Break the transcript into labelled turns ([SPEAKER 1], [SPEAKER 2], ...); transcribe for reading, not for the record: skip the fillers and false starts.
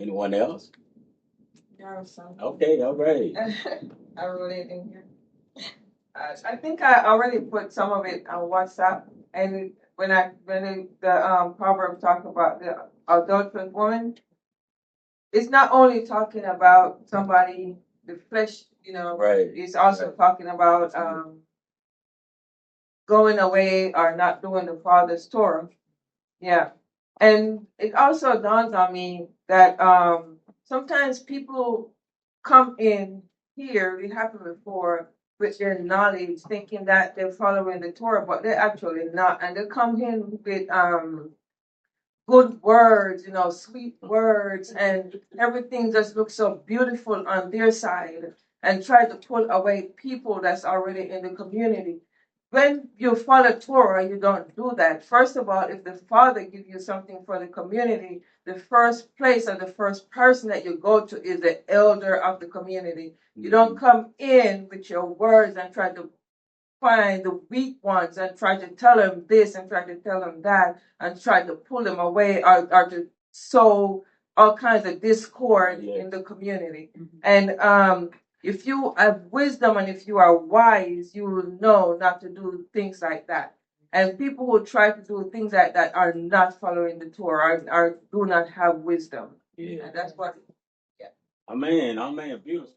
[SPEAKER 1] Anyone else?
[SPEAKER 2] Yeah, so
[SPEAKER 1] Okay, all right.
[SPEAKER 2] I wrote it in here. I think I already put some of it on WhatsApp, and the proverb talk about the adulterous woman, it's not only talking about somebody the flesh,
[SPEAKER 1] Right.
[SPEAKER 2] it's also
[SPEAKER 1] Right.
[SPEAKER 2] talking about going away or not doing the Father's Torah. Yeah. And it also dawns on me that sometimes people come in here, it happened before, with their knowledge, thinking that they're following the Torah, but they're actually not. And they come in with good words, sweet words, and everything just looks so beautiful on their side, and try to pull away people that's already in the community. When you follow Torah, you don't do that. First of all, if the Father gives you something for the community, the first place or the first person that you go to is the elder of the community. You don't come in with your words and try to find the weak ones and try to tell them this and try to tell them that and try to pull them away, or to sow all kinds of discord in the community. And if you have wisdom and if you are wise, you will know not to do things like that. And people who try to do things like that are not following the Torah, or do not have wisdom.
[SPEAKER 1] Yeah.
[SPEAKER 2] And that's what, yeah.
[SPEAKER 1] Amen. Amen. Beautiful.